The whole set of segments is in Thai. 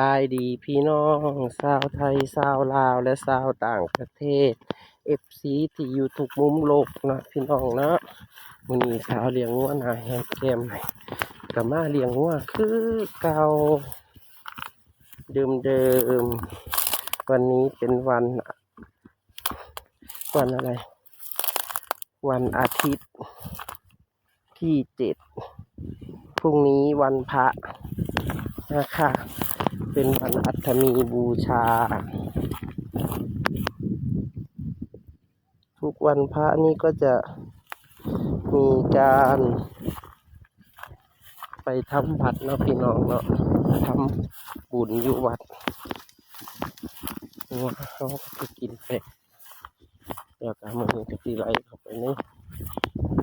บายดีพี่น้องชาวไทยชาวลาวและชาวต่างประเทศFCที่อยู่ทุกมุมโลกนะพี่น้องเนาะมื้อนี้สาวเลี้ยงวัวนาแฮมแกมก็มาเลี้ยงวัวคือเก่าเดิมวันนี้เป็นวันอะไรวันอาทิตย์ที่7พรุ่งนี้วันพระนะคะเป็นวันอัฐมีบูชาทุกวันพระนี่ก็จะมีการไปทำบัตรเนาะพี่น้องเนาะทำบุญอยู่วัดว่าเขาจะกินเป็ดเดี๋ยวการมันจะตีไหลเข้าไปใน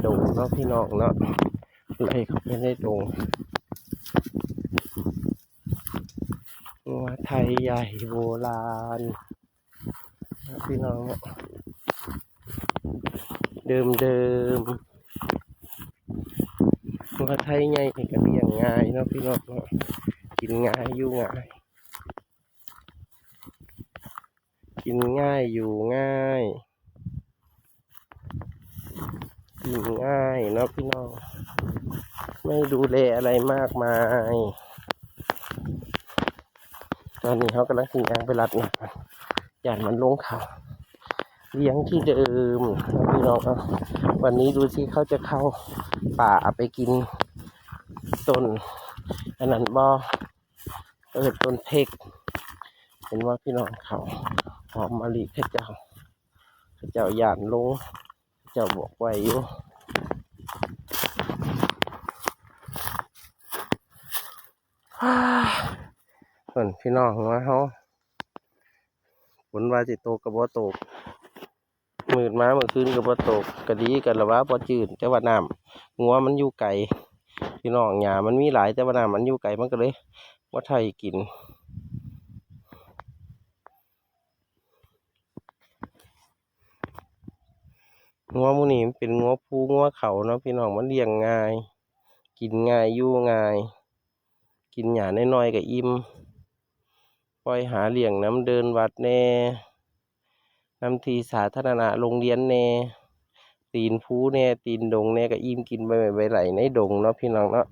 ดงเนาะพี่น้องเนาะไหลเข้าไปในดงว่าไทยใหญ่โบราณนะพี่น้องเดิมว่าไทยใหญ่ก็เลี้ยงง่ายเนาะพี่น้องเนาะกินง่ายอยู่ง่ายกินง่ายอยู่ง่ายกินง่ายเนาะพี่น้องไม่ดูแลอะไรมากมายตอนนี้เขากำลังกินยางไปรัดนะอย่างมันลงเขาเลี้ยงที่เดิมพี่น้องครับวันนี้ดูสิเขาจะเข้าป่าไปกินต้นอันนั้นต้นเพกเห็นว่าพี่น้องเขาหอมมะลิพระเจ้าหยานลงเจ้าบอกไว้อยู่ส่วนพี่น้องว่าเขาฝนว่าสิโตกับบ่ตกมืดมาเมื่อคืนกับบ่ตกกะดีกันละว่าบ่จืดแต่ว่าน้ำงัวมันอยู่ไกลพี่น้องหญ้ามันมีหลายแต่ว่าน้ำมันอยู่ไกลมันก็เลยว่าไทยกินงัวหมูนี่มันเป็นงัวภูงัวเขาเนาะพี่น้องมันเลี้ยงง่ายกินง่ายอยู่ง่ายกินหญ้าน้อยๆกับอิ่มปล่อยหาเลี้ยงน้ำเดินวัดแน่น้ำทีสาธารณะโรงเรียนแน่ตีนภูแน่ตีนดงแน่กับอิ่มกินไปไหลในดงเนาะพี่น้องเนาะ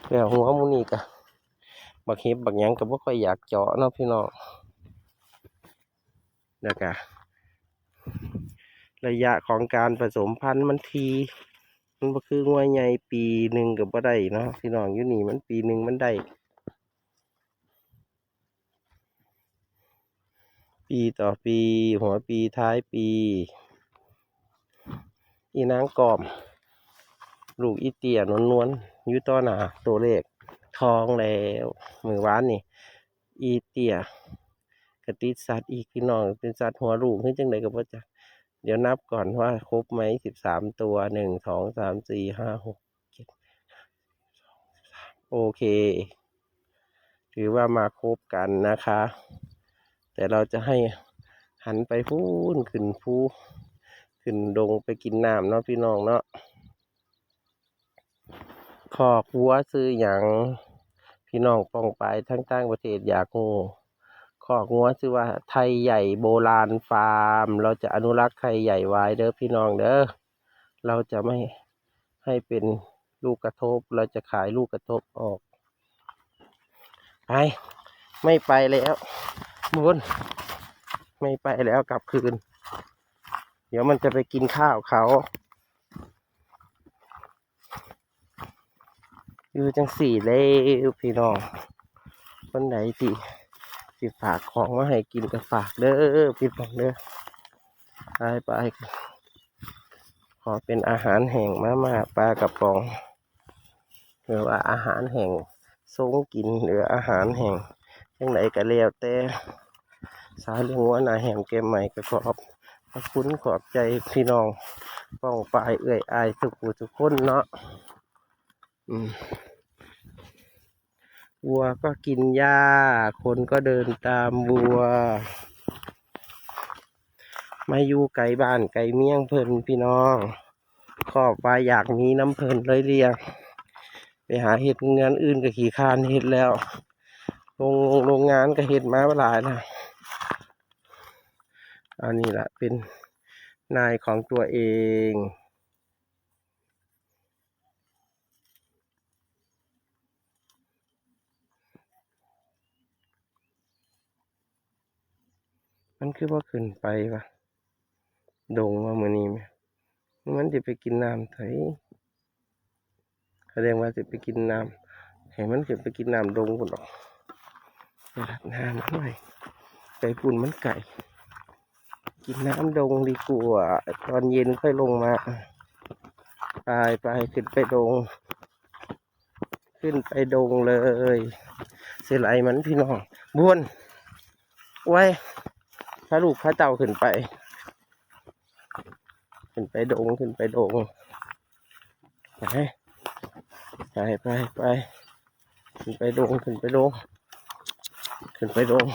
แล้วงัวหมูนี่ก็บักเห็บบักหยังก็บ่ค่อยอยากเจาะเนาะพี่น้องแล้วก็ระยะของการผสมพันธุ์มันบ่คืองัวใหญ่ปีหนึ่งก็บ่ได้เนาะพี่น้องอยู่นี่มันปีหนึ่งมันได้ปีต่อปีหัวปีท้ายปีอีนางกอมลูกอีเตียนวลๆอยู่ต่อหน้าตัวเลขทองแล้วมือวานนี่อีเตียกระติดสัตว์อีกพี่น้องเป็นสัตว์หัวลูกขึ้นจังไดก็บ่จักเดี๋ยวนับก่อนว่าครบไหม13 ตัว1 2 3 4 5 6 7โอเคถือว่ามาครบกันนะคะแต่เราจะให้หันไปพูนขึ้นดงไปกินน้ำเนาะพี่น้องเนาะขอกวัวซื้ออย่างพี่น้องป้องไปทั้งต่างประเทศอยากงูขอกงัวชื่อว่าไทยใหญ่โบราณฟาร์มเราจะอนุรักษ์ไทยใหญ่ไว้เด้อพี่น้องเด้อเราจะไม่ให้เป็นลูกกระทบเราจะขายลูกกระทบออกไปไม่ไปแล้วบุญไม่ไปแล้วกลับคืนเดี๋ยวมันจะไปกินข้าวเขาอยู่จังสี่เลยพี่น้องคนไหนสิฝากของมาให้กินก็ฝากเด้อพี่น้องเด้อไปขอเป็นอาหารแห้งมาปลากระป๋องหรือว่าอาหารแห้งทรงกินหรืออาหารแห้งยังไหนก็แล้วแต่สายเรื่องว่านาแหมเกมใหม่ก็ขอบคุณขอบใจพี่น้องป้องปลายเอื้อยอายทุกคนเนาะวัวก็กินหญ้าคนก็เดินตามวัวมาอยู่ไกลบ้านไกลเมี่ยงเพิ่นพี่น้องขอบว่าอยากมีน้ำเพิ่นเลยเรียง ไปหาเห็ดงานอื่นก็ขี่คร้านเห็ดแล้วโรงงานก็เห็ดมาหลายนะอันนี้แหละเป็นนายของตัวเองมันคือว่าขึ้นไปปะดงว่ามือนี้ไหมมันจะไปกินน้ำไถแสดงว่าจะไปกินน้ำให้มันขึ้นไปกินน้ำดงคนหรอกไปรับน้ำหน่อยไก่ปุ่นมันไก่กินน้ำดงดีกว่าตอนเย็นค่อยลงมาไปขึ้นไปดงเลยเสียไหลมันพี่น้องบ้วนไว้พาลูกพาเต่าขึ้นไปดงขึ้นไปดงไปขึ้นไปดง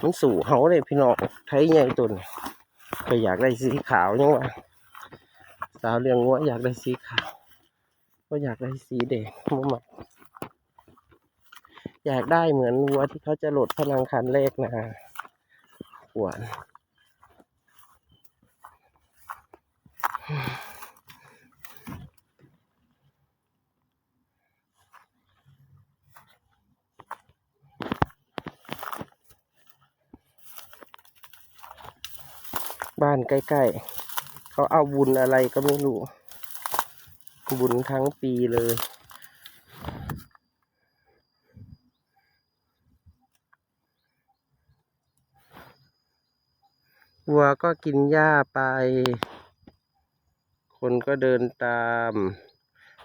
มันสู่เขาเลยพี่น้องไทยใหญ่ตุนก็อยากได้สีขาวยังวะสาวเลี้ยงวัวอยากได้สีขาวก็อยากได้สีแดงมั่วอยากได้เหมือนวัวที่เขาจะโหลดพลังคันแรกนะหวานบ้านใกล้ๆเขาเอาบุญอะไรก็ไม่รู้บุญทั้งปีเลยวัวก็กินหญ้าไปคนก็เดินตาม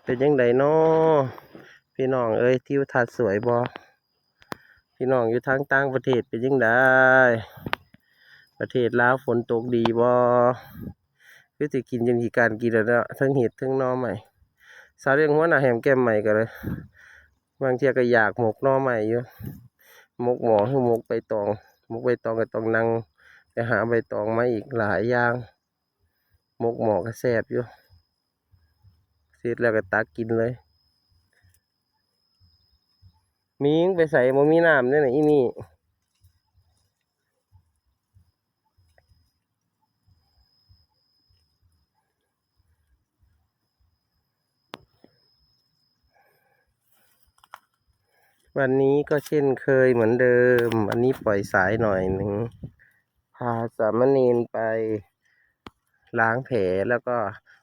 เป็นยังไงน้อพี่น้องเอ้ยทิวทัศน์สวยบอพี่น้องอยู่ทางต่างประเทศเป็นยังไงประเทศลาวฝนตกดีบอคือสิกินยังกี่การกินแล้วเนาะทั้งเห็ดทั้งหน่อใหม่สาวเรียงหัวหน้าแหมแก้มใหม่กันเลยบางเทีก็อยากหมกหน่อใหม่อยู่หมกหมอคือหมกใบตองก็ต้องนั่งไปหาใบตองมาอีกหลายอย่างหมกหมอก็แซ่บอยู่เสร็จแล้วก็ตักกินเลยมิงไปใส่บ่มีน้ำเนี่ยนะอีนี่วันนี้ก็เช่นเคยเหมือนเดิมวันนี้ปล่อยสายหน่อยหนึ่งพาสามเณรไปล้างแผลแล้วก็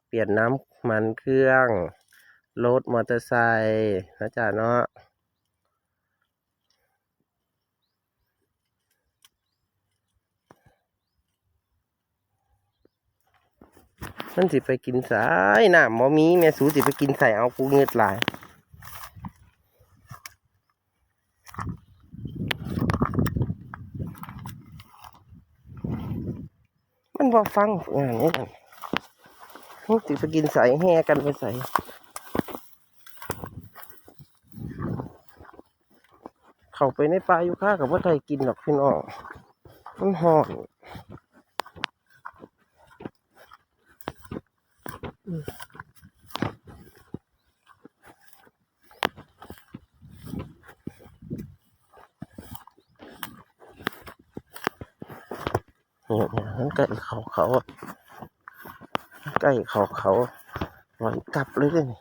เปลี่ยนน้ำมันเครื่องรถมอเตอร์ไซค์นะจ๊ะเนาะมันสิไปกินสายน้ำบ่มีแม่สูสิไปกินใส่เอากูเงือดหลายมันบ่ฟังงานนี้กันสิไปกินใส่แห่กันไปใส่เข้าไปในป่าอยู่ข้ากับว่าไทยกินหรอกพี่น้องมันหอนเนี่ยมันใกล้เขาใกล้เขาหวานกลับเลยเนี่ย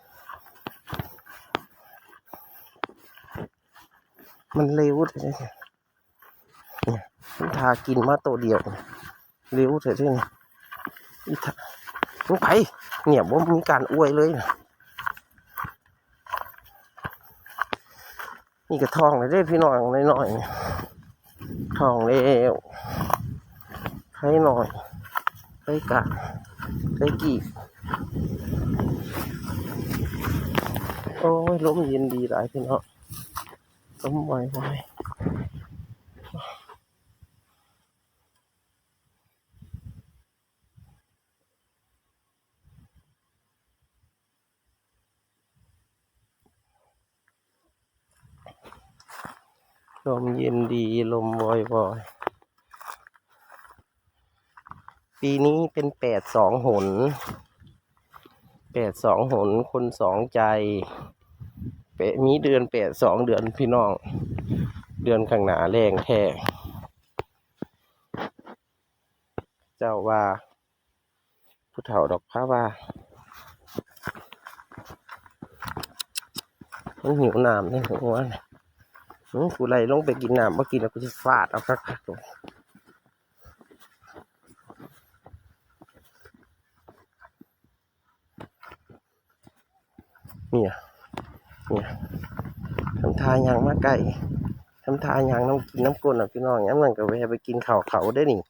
มันเร็วเลยเนี่ยมันทากินมาตัวเดียวเร็วเลยเนี่ยอีทามันไปเนี่ยว่ามีการอวยเลยนะนี่กระทองเลยได้พี่น้องน้อยทองเร็วให้หน่อยให้กะให้กี่โอ้ยลมเย็นดีหลายพี่น้องลมไวลมเย็นดีลมวอยปีนี้เป็น8 2 หนคน 2 ใจ ะมีเดือนแปด2 เดือนพี่น้องเดือนข้างหน้าแรงแท้เจ้าว่าผู้เฒ่าดอกพระว่ามันหิวน้ำเนี่ยหัวกูไล่ลงไปกินน้ำเมื่อกี้แล้วกูจะฟาดเอาคักๆเนี่ยทำทายางมาไก่ทำทายางน้ำกินน้ำก้นอ่ะพี่น้องย้ำนั่นก็ไปกินข้าวเขาได้นี่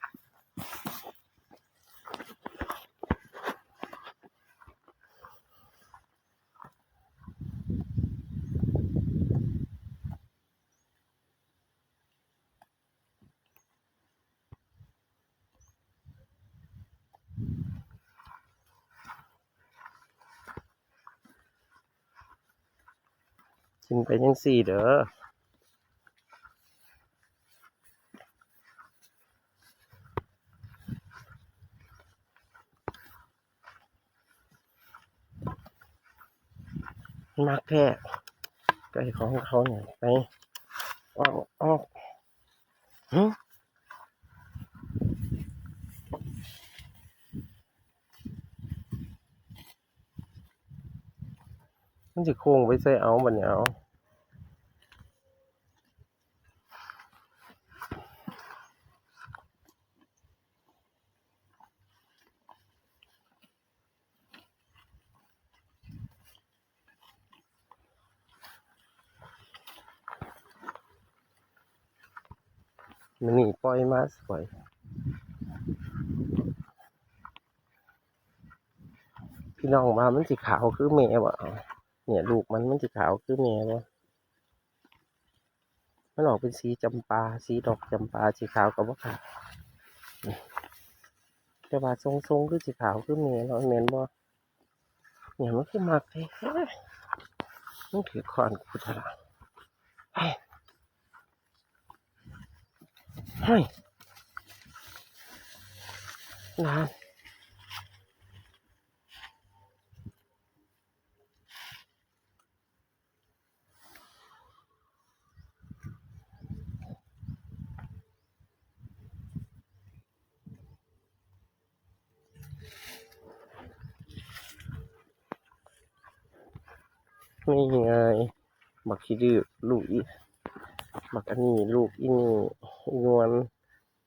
กินไปยังสี่เด้อมักแท้ไก่ของเขาเนี่ยไปออกมันจะโค้งไปใส่เอาบัดเนี่ยเอามันนี่ปล่อยมาสวยพี่น้องว่ามันสีขาวคือแม่บ่เนี่ยลูกมันสีขาวคือแม่บ่มันออกเป็นสีจำปาสีดอกจำปาสีขาวกับว่าขาวแต่ว่าทรงคือสีขาวคือแม่เนาะแม่นบ่เนี่ยมันคือมักแท้มันถือคอนกูทะละเฮ้ยนานนี่ไงบักขี้ดื้อลูกอีบักอันนี้ลูกอีนี่อีนวล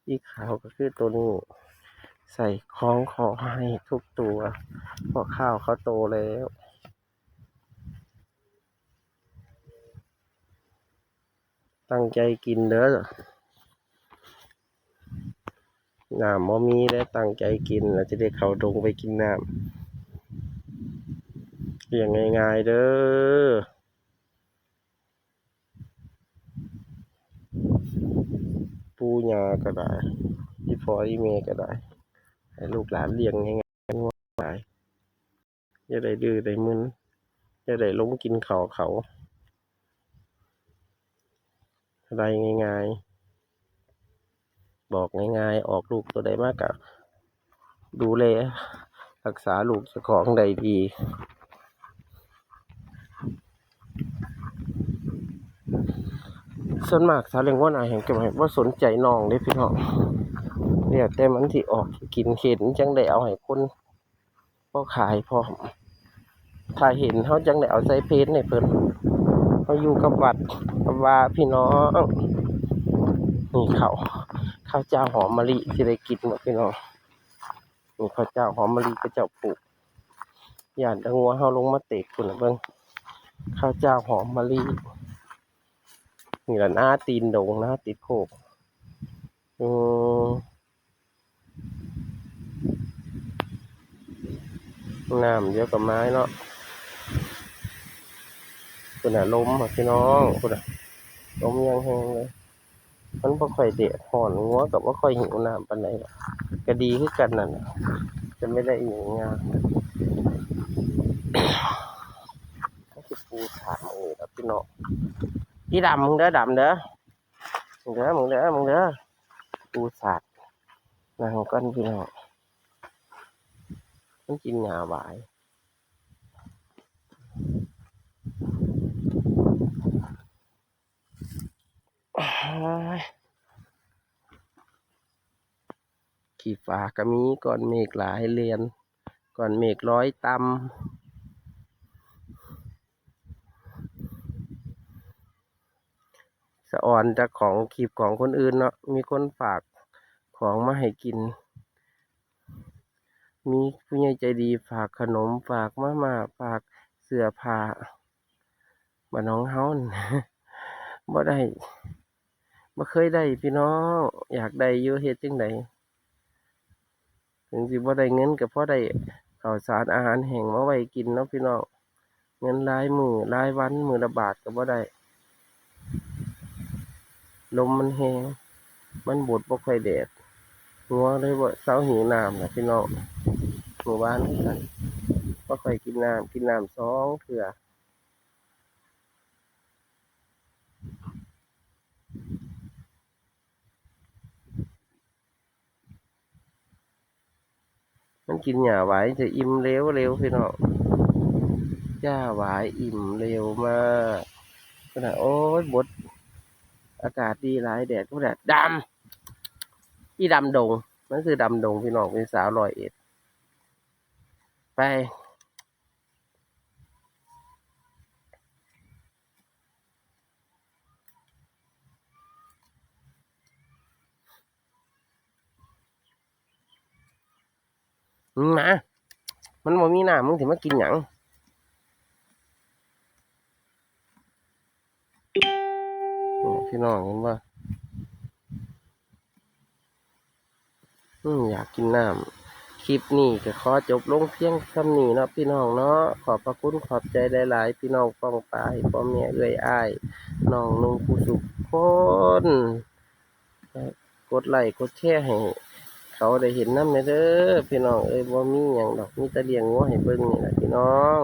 อีขาวก็คือตัวนี้ใส่คล้องคอให้ทุกตัวเพราะข้าวเขาโตแล้วตั้งใจกินเด้อน้ำบ่มีแล้วตั้งใจกินแล้วจะได้เข้าดงไปกินน้ำเลี้ยงง่ายๆเด้อปู่ย่าก็ได้อีพ่ออีแม่ก็ได้ให้ลูกหลานเลี้ยงง่ายๆอย่าได้ดื้อได้มึนอย่าได้หลงกินข้าวเขาอะไรง่ายๆบอกง่ายๆออกลูกตัวใดมากกะดูแลรักษาลูกเจ้าของใดดีส่วนมากสาวเลี้ยงวัวหน้าแห่งเก็บไว้ว่าสนใจน้องเด้พี่น้องเรียกแต่มันที่ออกกินเข็นจังได้เอาให้คนพอขายพอถ้าเห็นเขาจังได้เอาใส่เพจในเพิ่นเขาอยู่กับวัดกับว่าพี่น้องนี่ข้าวเจ้าหอมมะลิที่ได้กินหมดพี่น้องนี่ข้าวเจ้าหอมมะลิก็เจ้าปลูกย่านตะงัวเฮาลงมาเตะคุณเบิ่งข้าวเจ้าหอมมะลินี่ละหน้าตีนดงนะติดโคกน้ำเยอะกับไม้เนาะคุณน่ะล้มพี่น้องคุณน่ะล้มยังแห้งเลยมันบ่ค่อยเดะห่อนงัวกับว่าค่อยหิวน้ำปานใดหรอกก็ดีคือกันนั่นน่ะจะไม่ได้อย่างงานก็คือปูถามนี่ครับพี่น้องพี่ดำมึงเด้อมึงเด้อปูสาดนะของกันพี่น้องมันกินหญ้าหวาย อ้ายขี่ฟ้าก็มีก้อนเมฆหลายเรียนก้อนเมฆร้อยต่ำสะออนจากของขีบของคนอื่นเนาะมีคนฝากของมาให้กิน มีผู้ใหญ่ใจดีฝากขนมฝากมาม่าฝากเสื้อผ้าบ้านน้องเฮานั่น บ่ได้บ่เคยได้พี่น้องอยากได้อยู่เฮ็ดจั่งใดถึงสิบ่ได้เงินก็พอได้ข้าวสารอาหารแห้งมาไว้กินเนาะพี่น้องเงินรายมื้อรายวันมื้อละบาทก็บ่ได้ลมมันแรงมันบดบ่ค่อยแดดงัวเลยบ่เซาหิวน้ำล่ะพี่น้องเมื่อวานคือกันบ่ค่อยกินน้ำ2เทื่อมันกินหญ้าหวายจะอิ่มเร็วพี่น้องหญ้าหวายอิ่มเร็วมากขนาดโอ๊ยบดอากาศดีหลายแดดก็แดดดำที่ดำดงมันคือดำดงพี่น้องเป็นสาว101ไปมึงมามันบ่มีน้ำมึงสิมากินหยังพี่น้องเห็นบ่อยากกินน้ำคลิปนี้ก็ขอจบลงเพียงส่ำนี้เนาะพี่น้องเนาะขอบพระคุณขอบใจหลายๆพี่น้องป้องปายพ่อแม่เอื้อยอ้ายน้องนุ่งผู้สุขคนกดไลค์กดแชร์ให้เขาได้เห็นนำแหน่เด้อพี่น้องเอ้ยบ่มีหยังดอกมีแต่เลี้ยงงัวให้เบิ่งนี่แหละพี่น้อง